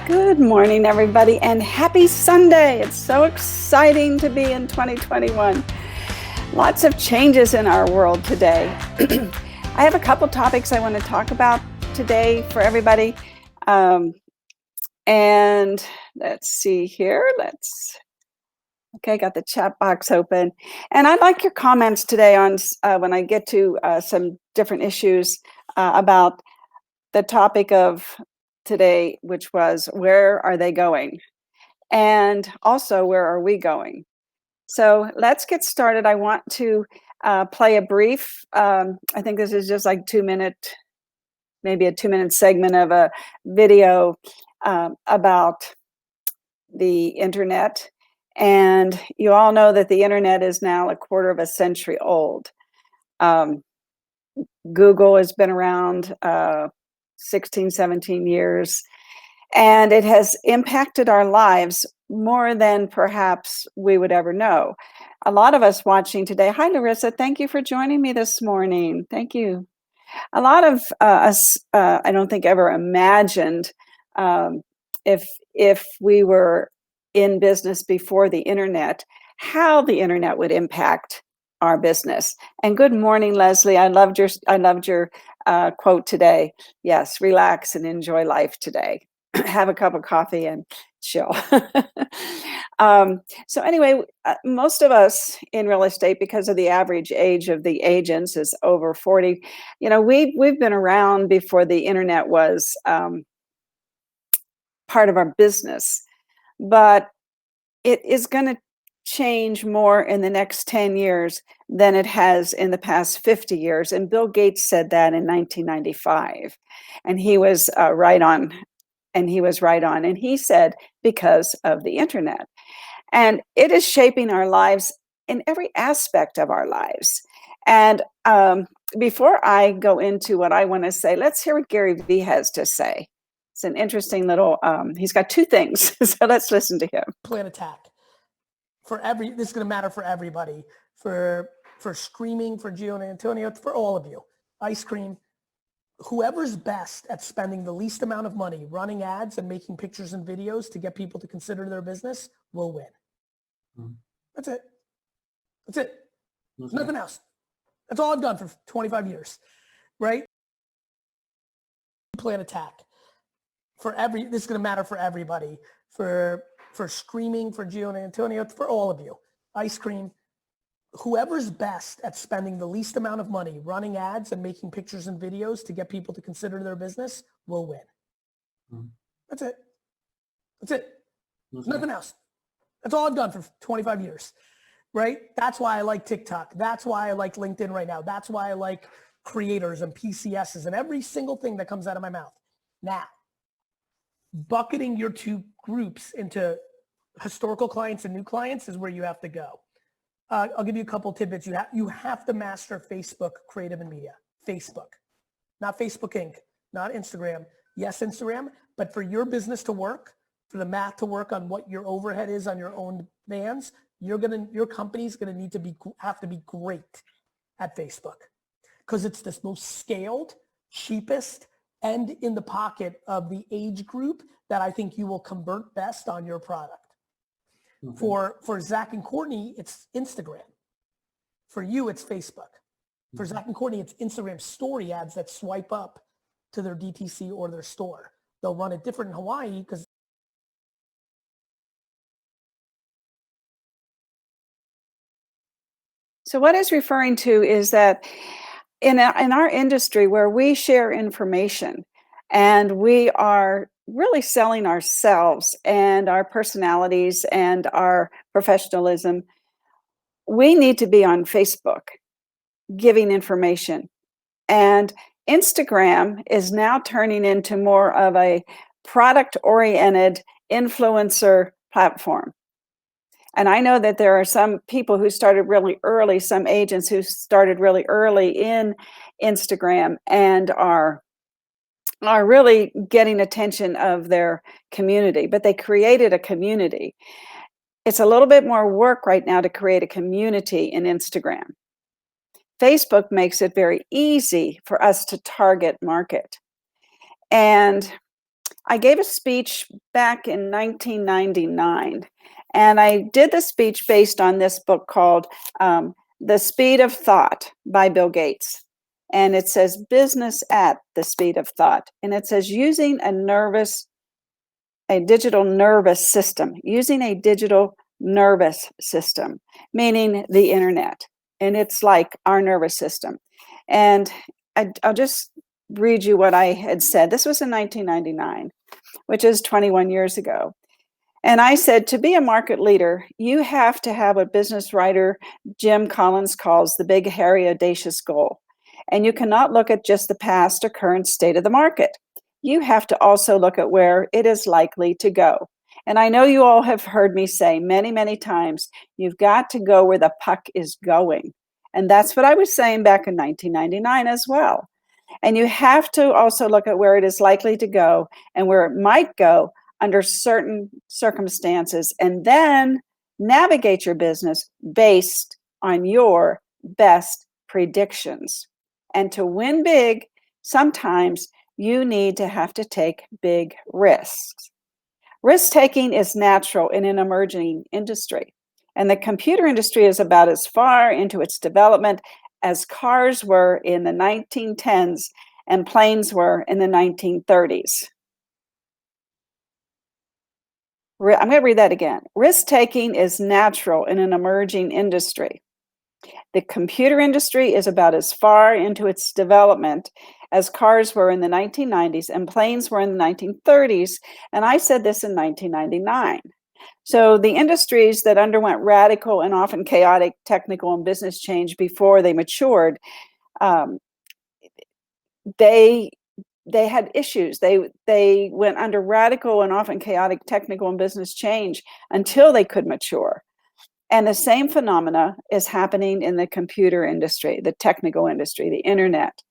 Good morning, everybody, and happy Sunday. It's so exciting to be in 2021. Lots of changes in our world today. I have a couple topics I want to talk about today for everybody. And let's see here. Okay, got the chat box open. And I'd like your comments today on when I get to some different issues about the topic of today, which was where are they going? And also, where are we going? So let's get started. I want to play a brief, I think this is just like maybe a 2-minute segment of a video about the internet. And you all know that the internet is now a quarter of a century old. Google has been around 16, 17 years. And it has impacted our lives more than perhaps we would ever know. A lot of us watching today, hi Larissa, thank you for joining me this morning. Thank you. A lot of us, I don't think ever imagined if we were in business before the internet, how the internet would impact our business. And good morning, Leslie. I loved your quote today. Yes, relax and enjoy life today. Have a cup of coffee and chill. So anyway, most of us in real estate, because of the average age of the agents is over 40, we've been around before the internet was part of our business. But it is going to change more in the next 10 years than it has in the past 50 years. And Bill Gates said that in 1995. And he was right on. And he was right on. And he said, because of the internet. And it is shaping our lives in every aspect of our lives. And before I go into what I want to say, let's hear what Gary Vee has to say. It's an interesting little, he's got two things. So let's listen to him. Plan attack. This is going to matter for everybody, for Screaming, for Gio and Antonio, for all of you. Ice cream. Whoever's best at spending the least amount of money running ads and making pictures and videos to get people to consider their business will win. Mm-hmm. That's it. Mm-hmm. Nothing else. That's all I've done for 25 years, right? Plan attack. This is going to matter for everybody, for Screaming, for Gio and Antonio, for all of you. Ice cream. Whoever's best at spending the least amount of money running ads and making pictures and videos to get people to consider their business will win. Mm-hmm. That's it. Mm-hmm. Nothing else. That's all I've done for 25 years, right? That's why I like TikTok. That's why I like LinkedIn right now. That's why I like creators and PCSs and every single thing that comes out of my mouth. Now, bucketing your two groups into historical clients and new clients is where you have to go. I'll give you a couple tidbits. You have to master Facebook creative and media. Facebook, not Facebook Inc., not Instagram. Yes, Instagram, but for your business to work, for the math to work on what your overhead is on your own vans, your company's gonna have to be great at Facebook, because it's the most scaled, cheapest, and in the pocket of the age group that I think you will convert best on your product. Okay. For Zach and Courtney, it's Instagram. For you, it's Facebook. For Zach and Courtney, it's Instagram story ads that swipe up to their DTC or their store. They'll run it different in Hawaii because So what it's referring to is that in our industry where we share information and we are really selling ourselves and our personalities and our professionalism, we need to be on Facebook giving information. And Instagram is now turning into more of a product-oriented influencer platform. And I know that there are some people who started really early, some agents who started really early in Instagram and are really getting attention of their community, but they created a community. It's a little bit more work right now to create a community in Instagram. Facebook makes it very easy for us to target market. And I gave a speech back in 1999, and I did the speech based on this book called The Speed of Thought by Bill Gates. And it says business at the speed of thought. And it says using a digital nervous system, meaning the internet. And it's like our nervous system. And I'll just read you what I had said. This was in 1999, which is 21 years ago. And I said, to be a market leader, you have to have what business writer Jim Collins calls the big, hairy, audacious goal. And you cannot look at just the past or current state of the market. You have to also look at where it is likely to go. And I know you all have heard me say many, many times, you've got to go where the puck is going. And that's what I was saying back in 1999 as well. And you have to also look at where it is likely to go and where it might go under certain circumstances, and then navigate your business based on your best predictions. And to win big, sometimes you need to have to take big risks. Risk taking is natural in an emerging industry. And the computer industry is about as far into its development as cars were in the 1910s and planes were in the 1930s. I'm going to read that again. Risk taking is natural in an emerging industry. The computer industry is about as far into its development as cars were in the 1990s and planes were in the 1930s. And I said this in 1999. So the industries that underwent radical and often chaotic technical and business change before they matured, they had issues. They went under radical and often chaotic technical and business change until they could mature. And the same phenomena is happening in the computer industry, the technical industry, the internet.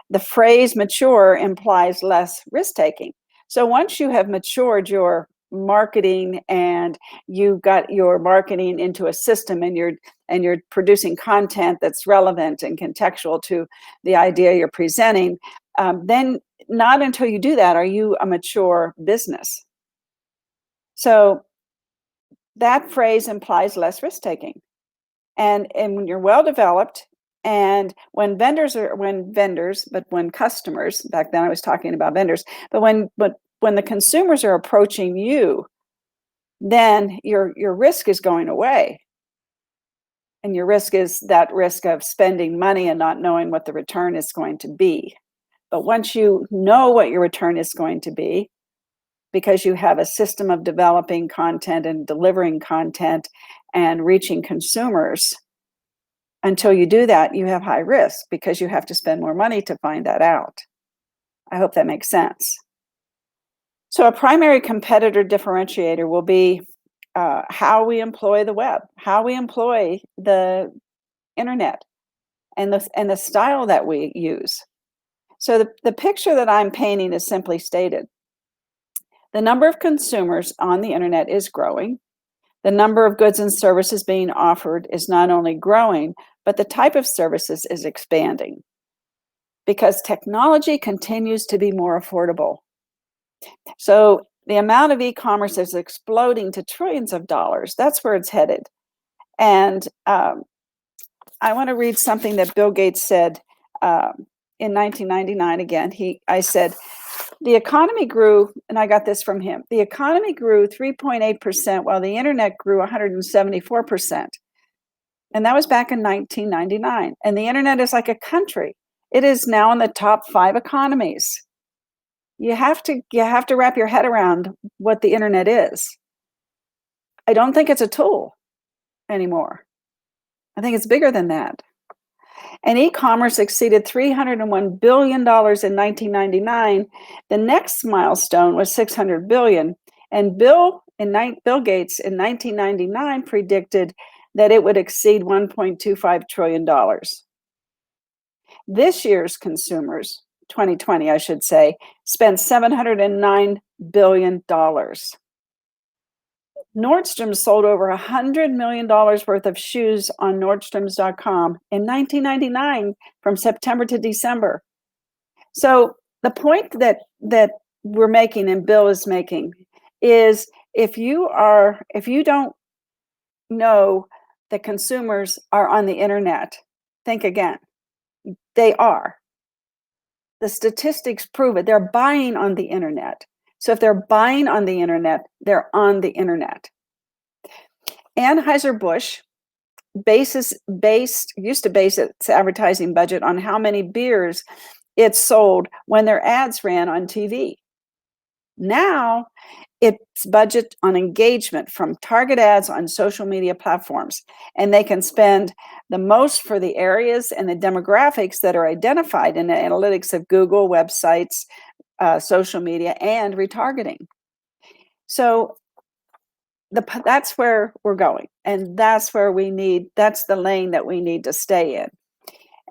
The phrase mature implies less risk taking. So once you have matured your marketing and you got your marketing into a system and you're producing content that's relevant and contextual to the idea you're presenting, then not until you do that are you a mature business. So that phrase implies less risk taking. And when you're well developed, and when customers, back then I was talking about vendors, but when the consumers are approaching you, then your risk is going away. And your risk is that risk of spending money and not knowing what the return is going to be. But once you know what your return is going to be, because you have a system of developing content and delivering content and reaching consumers, until you do that, you have high risk because you have to spend more money to find that out. I hope that makes sense. So a primary competitor differentiator will be how we employ the web, how we employ the internet, and the style that we use. So the picture that I'm painting is simply stated. The number of consumers on the internet is growing. The number of goods and services being offered is not only growing, but the type of services is expanding because technology continues to be more affordable. So the amount of e-commerce is exploding to trillions of dollars. That's where it's headed. And I want to read something that Bill Gates said in 1999 again. I said, the economy grew, and I got this from him, the economy grew 3.8% while the internet grew 174%. And that was back in 1999. And the internet is like a country. It is now in the top 5 economies. You have to wrap your head around what the internet is. I don't think it's a tool anymore. I think it's bigger than that. And e-commerce exceeded $301 billion in 1999. The next milestone was $600 billion. And Bill Gates in 1999 predicted that it would exceed $1.25 trillion. This year's consumers, 2020, I should say, spent $709 billion. Nordstrom sold over $100 million worth of shoes on Nordstroms.com in 1999 from September to December. So the point that we're making and Bill is making is if you don't know that consumers are on the internet, think again. They are. The statistics prove it. They're buying on the internet. So if they're buying on the internet, they're on the internet. Anheuser-Busch used to base its advertising budget on how many beers it sold when their ads ran on TV. Now it's budget on engagement from target ads on social media platforms, and they can spend the most for the areas and the demographics that are identified in the analytics of Google, websites, social media, and retargeting. So that's where we're going, and that's the lane that we need to stay in.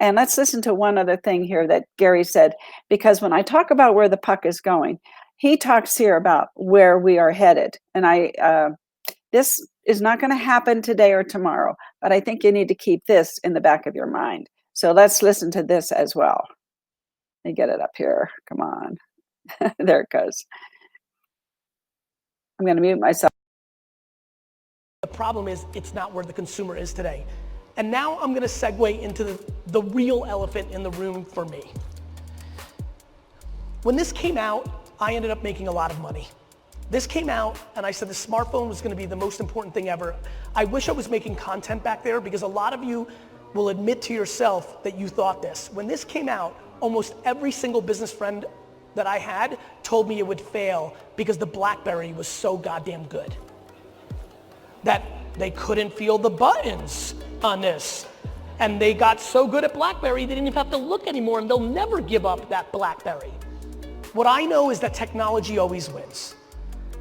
And let's listen to one other thing here that Gary said, because when I talk about where the puck is going, he talks here about where we are headed. And this is not going to happen today or tomorrow, but I think you need to keep this in the back of your mind. So let's listen to this as well. Let me get it up here. Come on. There it goes. I'm going to mute myself. The problem is it's not where the consumer is today. And now I'm going to segue into the real elephant in the room for me. When this came out, I ended up making a lot of money. This came out and I said the smartphone was going to be the most important thing ever. I wish I was making content back there, because a lot of you will admit to yourself that you thought this. When this came out, almost every single business friend that I had told me it would fail because the BlackBerry was so goddamn good. That they couldn't feel the buttons on this. And they got so good at BlackBerry, they didn't even have to look anymore, and they'll never give up that BlackBerry. What I know is that technology always wins.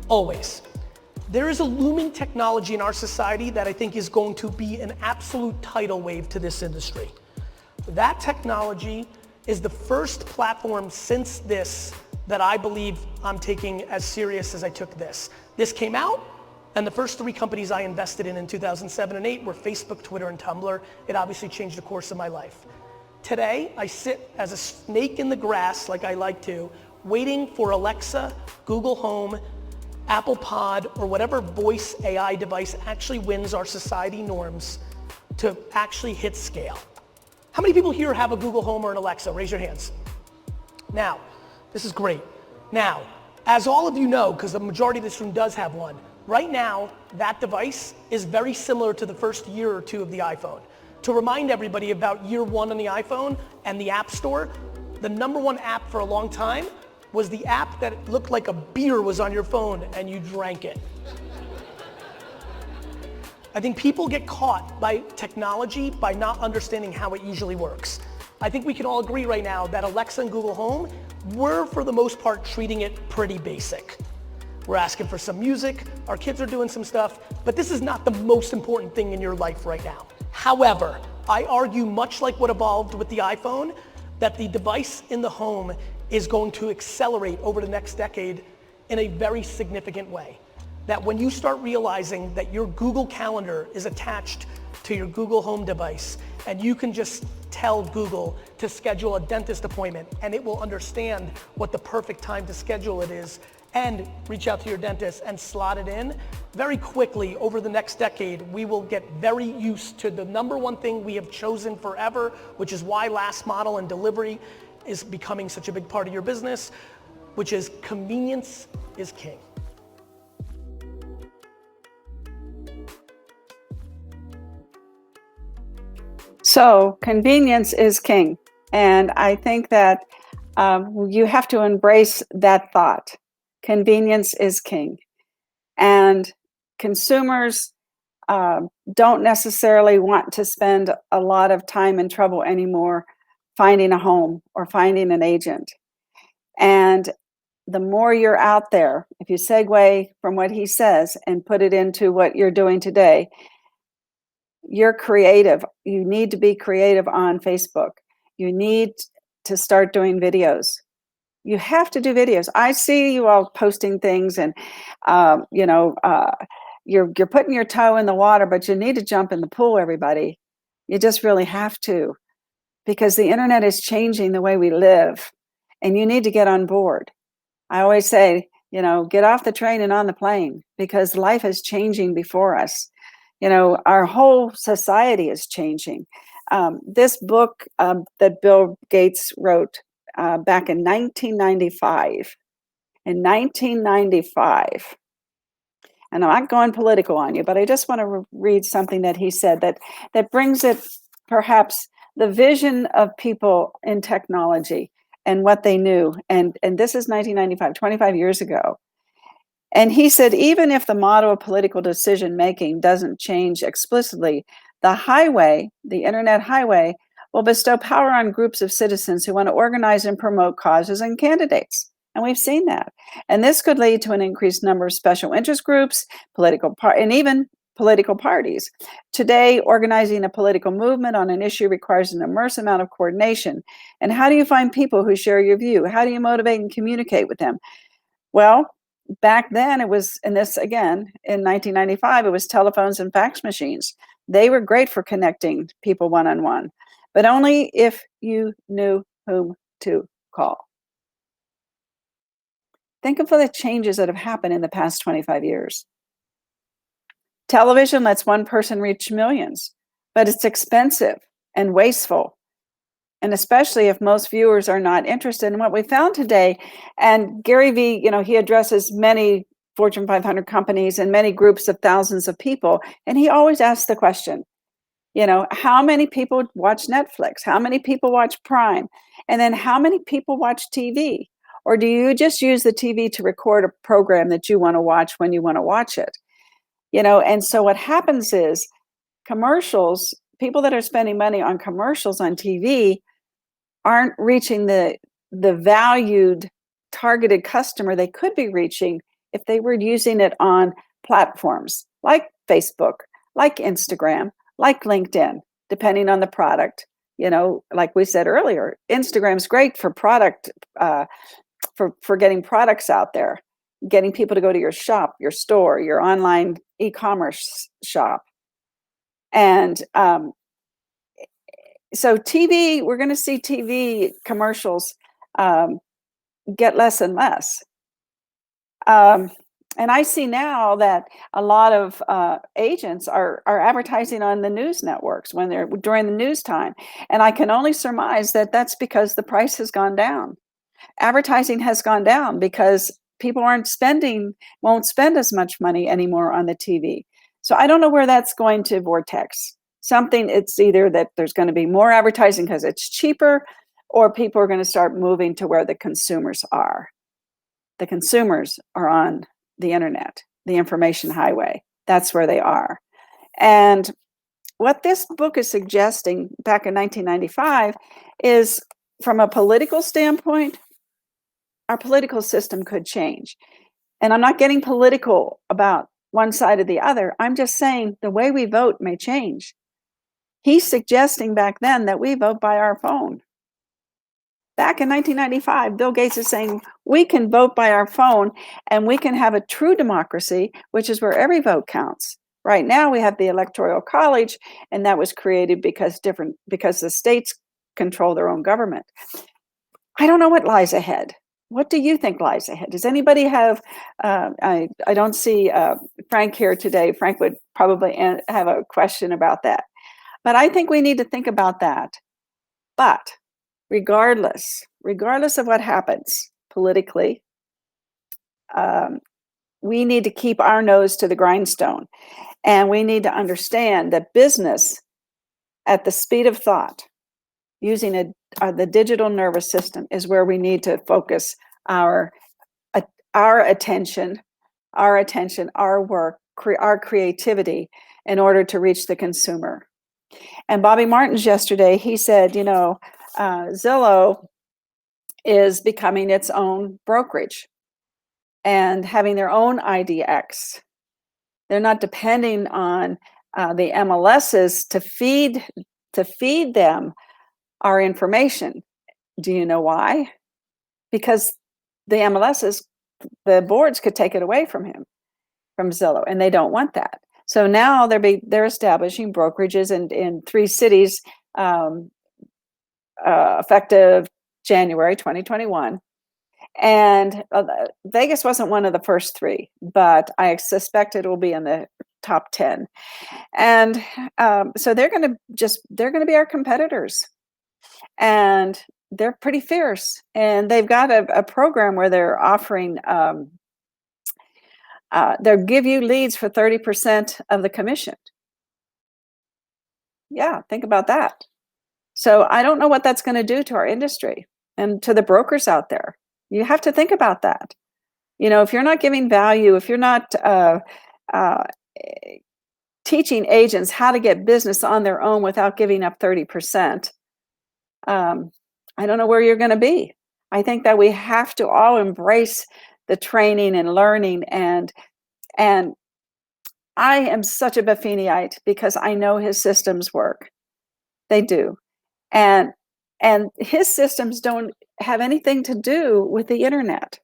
Always. There is a looming technology in our society that I think is going to be an absolute tidal wave to this industry. That technology is the first platform since this that I believe I'm taking as serious as I took this. This came out, and the first 3 companies I invested in 2007 and 2008 were Facebook, Twitter, and Tumblr. It obviously changed the course of my life. Today, I sit as a snake in the grass, like I like to, waiting for Alexa, Google Home, Apple Pod, or whatever voice AI device actually wins our society norms to actually hit scale. How many people here have a Google Home or an Alexa? Raise your hands. Now, this is great. Now, as all of you know, because the majority of this room does have one, right now, that device is very similar to the first year or 2 of the iPhone. To remind everybody about year 1 on the iPhone and the App Store, the #1 app for a long time was the app that looked like a beer was on your phone and you drank it. I think people get caught by technology by not understanding how it usually works. I think we can all agree right now that Alexa and Google Home, we're for the most part treating it pretty basic. We're asking for some music, our kids are doing some stuff, but this is not the most important thing in your life right now. However, I argue, much like what evolved with the iPhone, that the device in the home is going to accelerate over the next decade in a very significant way. That when you start realizing that your Google Calendar is attached to your Google Home device, and you can just tell Google to schedule a dentist appointment, and it will understand what the perfect time to schedule it is, and reach out to your dentist and slot it in, very quickly over the next decade, we will get very used to the #1 thing we have chosen forever, which is why last mile and delivery is becoming such a big part of your business, which is convenience is king. So convenience is king. And I think that you have to embrace that thought. Convenience is king. And consumers don't necessarily want to spend a lot of time and trouble anymore finding a home or finding an agent. And the more you're out there, if you segue from what he says and put it into what you're doing today, you're creative. You need to be creative on Facebook. You need to start doing videos. You have to do videos. I see you all posting things, and you're putting your toe in the water, but you need to jump in the pool, everybody. You just really have to, because the internet is changing the way we live, and you need to get on board. I always say, get off the train and on the plane, because life is changing before us. Our whole society is changing. This book that Bill Gates wrote back in 1995, and I'm not going political on you, but I just want to read something that he said that brings it, perhaps, the vision of people in technology and what they knew. And this is 1995, 25 years ago. And he said, even if the model of political decision making doesn't change explicitly, the highway, the internet highway, will bestow power on groups of citizens who want to organize and promote causes and candidates. And we've seen that. And this could lead to an increased number of special interest groups, and even political parties. Today, organizing a political movement on an issue requires an immense amount of coordination. And how do you find people who share your view? How do you motivate and communicate with them? Well, back then it was, and this again, in 1995, it was telephones and fax machines. They were great for connecting people one-on-one, but only if you knew whom to call. Think of the changes that have happened in the past 25 years. Television lets one person reach millions, but it's expensive and wasteful. And especially if most viewers are not interested in what we found today. And Gary Vee, he addresses many Fortune 500 companies and many groups of thousands of people. And he always asks the question, how many people watch Netflix? How many people watch Prime? And then how many people watch TV? Or do you just use the TV to record a program that you want to watch when you want to watch it? And so what happens is commercials, people that are spending money on commercials on TV aren't reaching the valued targeted customer they could be reaching if they were using it on platforms like Facebook, like Instagram, like LinkedIn, depending on the product. Like we said earlier, Instagram's great for product, for getting products out there, getting people to go to your shop, your store, your online e-commerce shop. And so TV, we're going to see TV commercials get less and less. And I see now that a lot of agents are advertising on the news networks when they're during the news time. And I can only surmise that that's because the price has gone down. Advertising has gone down because people won't spend as much money anymore on the TV. So I don't know where that's going to vortex. It's either that there's going to be more advertising because it's cheaper, or people are going to start moving to where the consumers are. The consumers are on the internet, the information highway. That's where they are. And what this book is suggesting back in 1995 is, from a political standpoint, our political system could change. And I'm not getting political about one side or the other. I'm just saying the way we vote may change. He's suggesting back then that we vote by our phone. Back in 1995, Bill Gates is saying we can vote by our phone and we can have a true democracy, which is where every vote counts. Right now we have the Electoral College, and that was created because the states control their own government. I don't know what lies ahead. What do you think lies ahead? Does anybody have, I don't see Frank here today. Frank would probably have a question about that. But I think we need to think about that. But regardless of what happens politically, we need to keep our nose to the grindstone. And we need to understand that business at the speed of thought, using the digital nervous system, is where we need to focus our attention, our work, our creativity, in order to reach the consumer. And Bobby Martins yesterday, he said, Zillow is becoming its own brokerage and having their own IDX. They're not depending on the MLSs to feed them our information. Do you know why? Because the MLSs, the boards could take it away from Zillow, and they don't want that. So now they're establishing brokerages in 3 cities, effective January 2021. And Vegas wasn't one of the first three, but I suspect it will be in the top 10. And so they're going to be our competitors, and they're pretty fierce. And they've got a program where they're offering, they'll give you leads for 30% of the commission. Yeah, think about that. So I don't know what that's going to do to our industry and to the brokers out there. You have to think about that. If you're not giving value, if you're not uh, teaching agents how to get business on their own without giving up 30%, I don't know where you're going to be. I think that we have to all embrace the training and learning, and I am such a Buffiniite because I know his systems work. They do. And his systems don't have anything to do with the internet.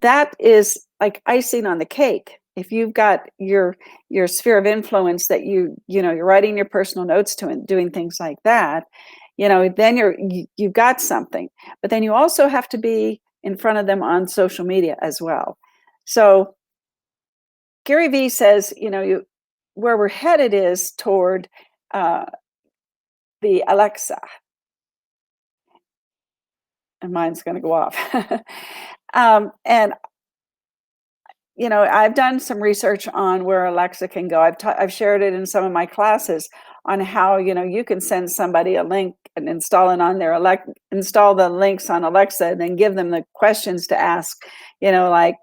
That is like icing on the cake. If you've got your sphere of influence that you're writing your personal notes to and doing things like that, then you've got something. But then you also have to be in front of them on social media as well. So Gary Vee says, where we're headed is toward the Alexa. And mine's going to go off. And I've done some research on where Alexa can go. I've shared it in some of my classes on how you can send somebody a link and install the links on Alexa, and then give them the questions to ask. Like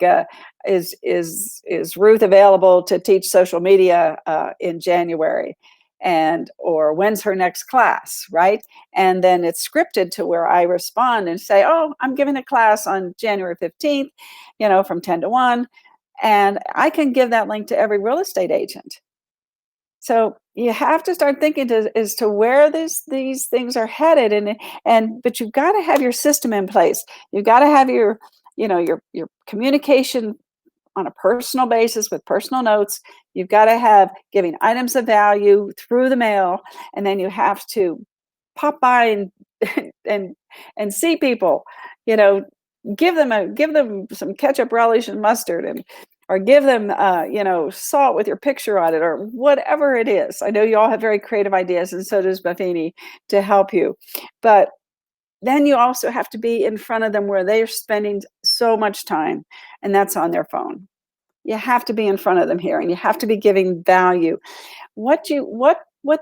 is Ruth available to teach social media in January? Or when's her next class, right? And then it's scripted to where I respond and say, oh, I'm giving a class on January 15th, from 10 to 1. And I can give that link to every real estate agent. So you have to start thinking as to where these things are headed, but you've got to have your system in place. You've got to have your communication on a personal basis with personal notes. You've got to have giving items of value through the mail, and then you have to pop by and see people. Give them some ketchup, relish, and mustard, or give them salt with your picture on it, or whatever it is. I know you all have very creative ideas, and so does Buffini, to help you. But then you also have to be in front of them where they're spending so much time, and that's on their phone. You have to be in front of them here, and you have to be giving value. What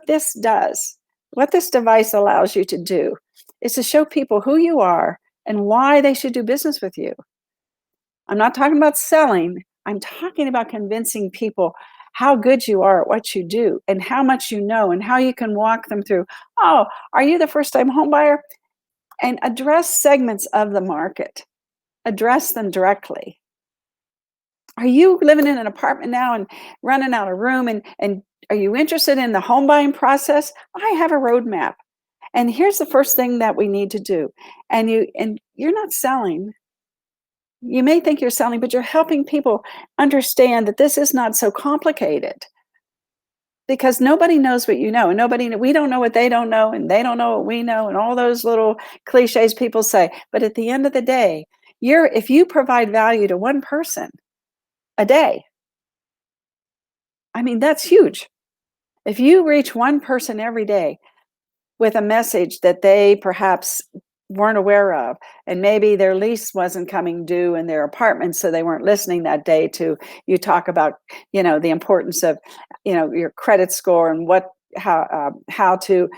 this does, what this device allows you to do, is to show people who you are and why they should do business with you. I'm not talking about selling. I'm talking about convincing people how good you are at what you do, and how much you know, and how you can walk them through. Oh, are you the first-time home buyer? And address segments of the market. Address them directly. Are you living in an apartment now and running out of room, and are you interested in the home buying process? I have a roadmap. And here's the first thing that we need to do. And you're not selling. You may think you're selling, but you're helping people understand that this is not so complicated, because nobody knows what you know, and we don't know what they don't know, and they don't know what we know, and all those little cliches people say. But at the end of the day, if you provide value to one person a day, I mean, that's huge. If you reach one person every day with a message that they perhaps weren't aware of, and maybe their lease wasn't coming due in their apartment, so they weren't listening that day to you talk about the importance of your credit score, and how to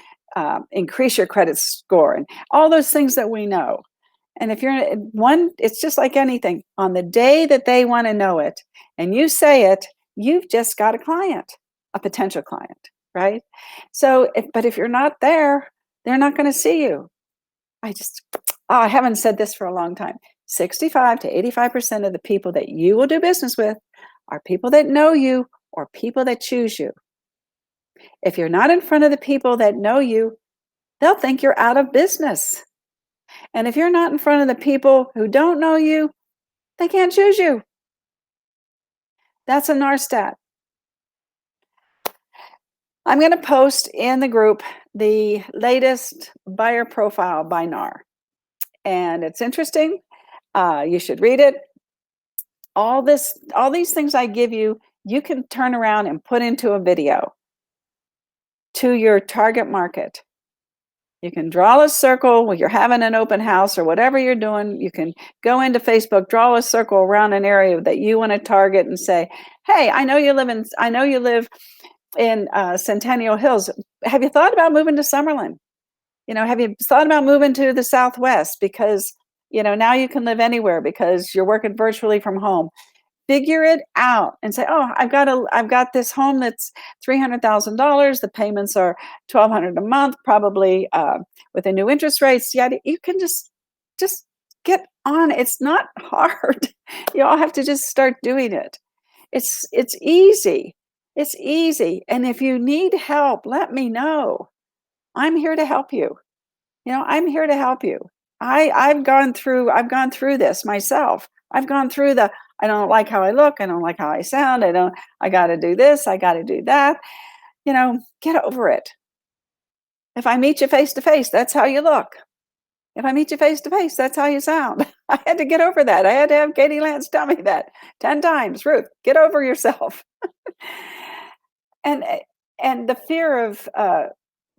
increase your credit score, and all those things that we know. And if you're it's just like anything. On the day that they want to know it and you say it, you've just got a client, a potential client, right? So but if you're not there, they're not going to see you. I haven't said this for a long time. 65 to 85% of the people that you will do business with are people that know you or people that choose you. If you're not in front of the people that know you, they'll think you're out of business. And if you're not in front of the people who don't know you, they can't choose you. That's a NAR stat. I'm going to post in the group the latest buyer profile by NAR. and it's interesting. You should read it. All these things I give you, you can turn around and put into a video to your target market. You can draw a circle when you're having an open house or whatever you're doing. You can go into Facebook, draw a circle around an area that you want to target and say, hey, I know you live in Centennial Hills. Have you thought about moving to Summerlin? Have you thought about moving to the Southwest? Because, now you can live anywhere because you're working virtually from home. Figure it out and say, oh, I've got this home that's $300,000. The payments are $1,200 a month, probably with the new interest rates. Yeah, you can just get on. It's not hard. You all have to just start doing it. It's easy. It's easy. And if you need help, let me know. I'm here to help you. I'm here to help you. I've gone through this myself. I've gone through I don't like how I look. I don't like how I sound. I got to do this. I got to do that. Get over it. If I meet you face to face, that's how you look. If I meet you face to face, that's how you sound. I had to get over that. I had to have Katie Lance tell me that 10 times. Ruth, get over yourself. And the fear of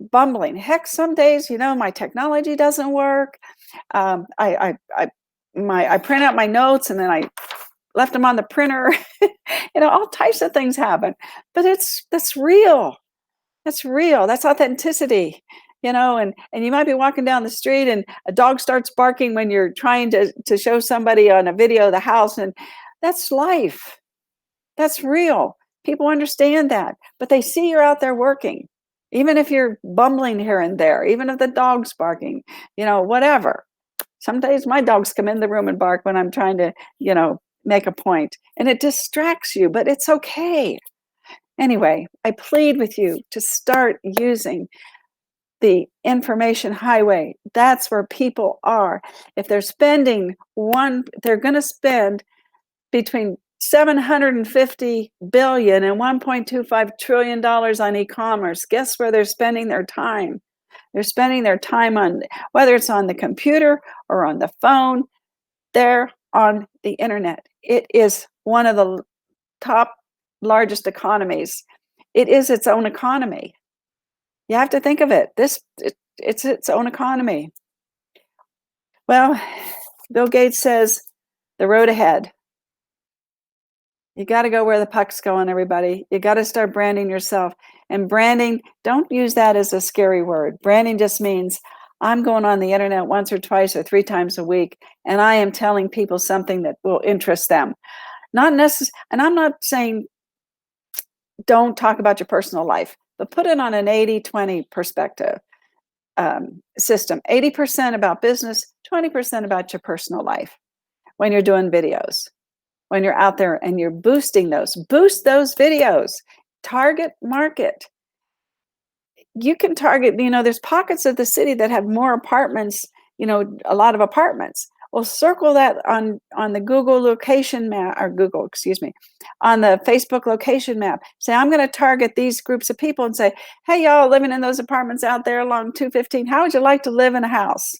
bumbling. Heck, some days, my technology doesn't work. I print out my notes and then I left them on the printer. All types of things happen. But that's real. That's real. That's authenticity. And you might be walking down the street and a dog starts barking when you're trying to show somebody on a video of the house, and that's life. That's real. People understand that, but they see you're out there working. Even if you're bumbling here and there, even if the dog's barking, whatever. Some days my dogs come in the room and bark when I'm trying to, make a point, and it distracts you, but it's okay. Anyway, I plead with you to start using the information highway. That's where people are. If they're spending they're going to spend between $750 billion and $1.25 trillion on e-commerce. Guess where they're spending their time? They're spending their time on, whether it's on the computer or on the phone, they're on the internet. It is one of the top largest economies. It is its own economy. You have to think of it. It's its own economy. Well, Bill Gates says the road ahead. You got to go where the puck's going, everybody. You got to start branding yourself. And branding, don't use that as a scary word. Branding just means I'm going on the internet once or twice or 3 times a week, and I am telling people something that will interest them. Not necessarily, and I'm not saying don't talk about your personal life, but put it on an 80-20 perspective system. 80% about business, 20% about your personal life when you're doing videos. When you're out there and you're boosting boost those videos, target market. You can target, there's pockets of the city that have more apartments, a lot of apartments. Well, circle that on the Google location map, or on the Facebook location map. Say, I'm going to target these groups of people and say, hey, y'all living in those apartments out there along 215, how would you like to live in a house?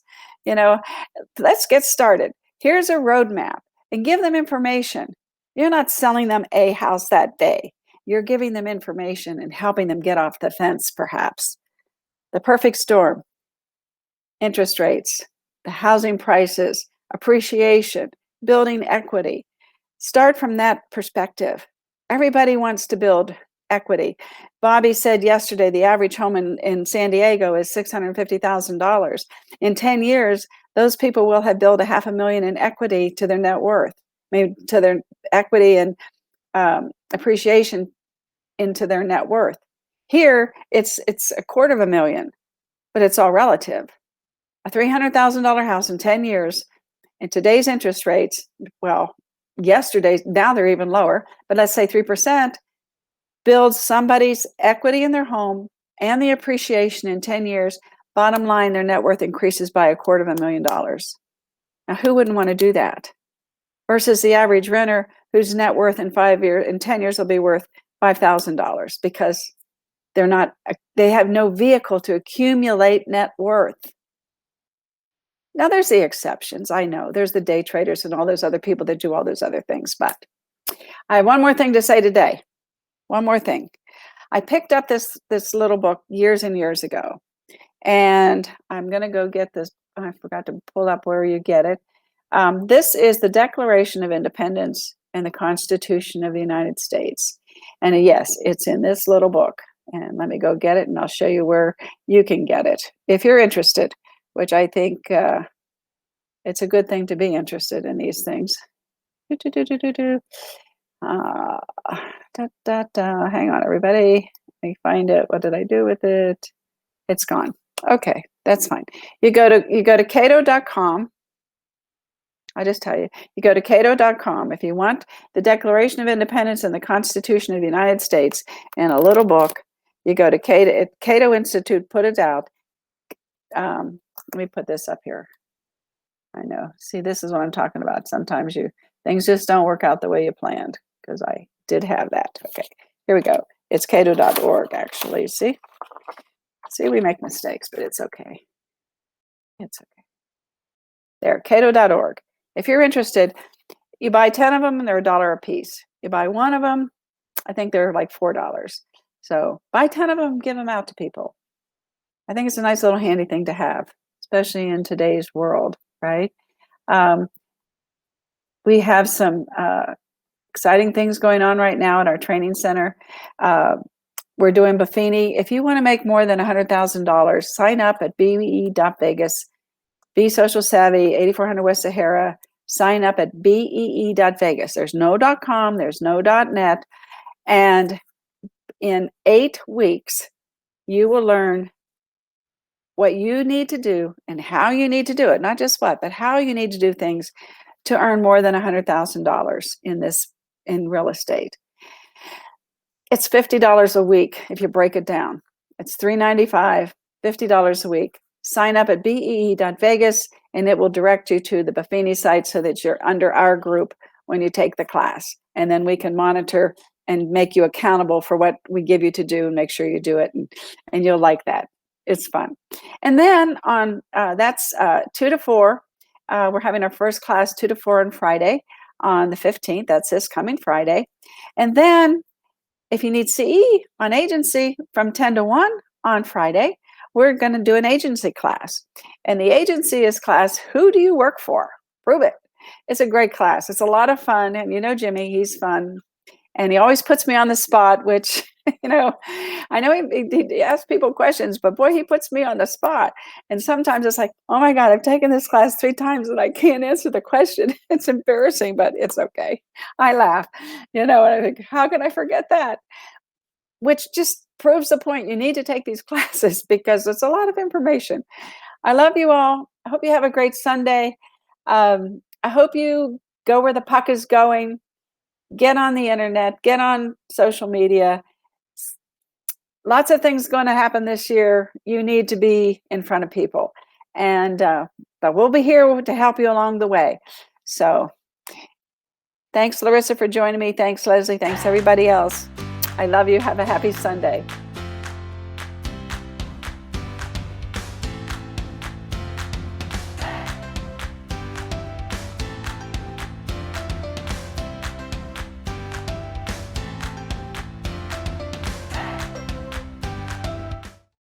Let's get started. Here's a roadmap. And give them information. You're not selling them a house that day. You're giving them information and helping them get off the fence, perhaps. The perfect storm, interest rates, the housing prices, appreciation, building equity. Start from that perspective. Everybody wants to build equity. Bobby said yesterday the average home in San Diego is $650,000. In 10 years, those people will have built $500,000 in equity to their net worth, maybe to their equity and appreciation into their net worth. Here, it's $250,000, but it's all relative. A $300,000 house in 10 years, in today's interest rates, well, yesterday's, now they're even lower, but let's say 3%, builds somebody's equity in their home and the appreciation in 10 years. Bottom line, their net worth increases by $250,000. Now, who wouldn't want to do that? Versus the average renter whose net worth in 10 years will be worth $5,000 because they have no vehicle to accumulate net worth. Now, there's the exceptions. I know there's the day traders and all those other people that do all those other things. But I have one more thing to say today. One more thing. I picked up this little book years and years ago, and I'm going to go get this. I forgot to pull up where you get it. This is the Declaration of Independence and the Constitution of the United States. And yes, it's in this little book. And let me go get it, and I'll show you where you can get it if you're interested, which I think it's a good thing to be interested in these things. Hang on, everybody. Let me find it. What did I do with it? It's gone. Okay, that's fine. You go to cato.com. I just tell you, you go to cato.com if you want the Declaration of Independence and the Constitution of the United States in a little book. You go to Cato Institute, put it out. Let me put this up here. I know. See, this is what I'm talking about. Sometimes things just don't work out the way you planned, because I did have that. Okay, here we go. It's cato.org, actually. See, we make mistakes, but it's okay. It's okay. There, cato.org. If you're interested, you buy 10 of them and they're $1 a piece. You buy one of them, I think they're like $4. So buy 10 of them, give them out to people. I think it's a nice little handy thing to have, especially in today's world, right? We have some exciting things going on right now at our training center. We're doing Buffini. If you want to make more than $100,000, sign up at bee.vegas. Be Social Savvy, 8400 West Sahara. Sign up at bee.vegas. There's no .com, there's no .net. And in 8 weeks, you will learn what you need to do and how you need to do it. Not just what, but how you need to do things to earn more than $100,000 in real estate. It's $50 a week if you break it down. It's $395, $50 a week. Sign up at bee.vegas and it will direct you to the Buffini site so that you're under our group when you take the class. And then we can monitor and make you accountable for what we give you to do and make sure you do it. And you'll like that. It's fun. And then on that's 2 to 4. We're having our first class 2 to 4 on Friday on the 15th. That's this coming Friday. And then if you need CE on agency from 10 to 1 on Friday, we're going to do an agency class. And the agency is class, Who Do You Work For? Prove It. It's a great class. It's a lot of fun. And you know Jimmy, he's fun. And he always puts me on the spot, which, I know he asks people questions, but boy, he puts me on the spot. And sometimes it's like, oh my God, I've taken this class 3 times and I can't answer the question. It's embarrassing, but it's okay. I laugh, and I think, how can I forget that? Which just proves the point. You need to take these classes because it's a lot of information. I love you all. I hope you have a great Sunday. I hope you go where the puck is going. Get on the internet, get on social media. Lots of things going to happen this year. You need to be in front of people. And but we'll be here to help you along the way. So thanks, Larissa, for joining me. Thanks, Leslie. Thanks, everybody else. I love you. Have a happy Sunday.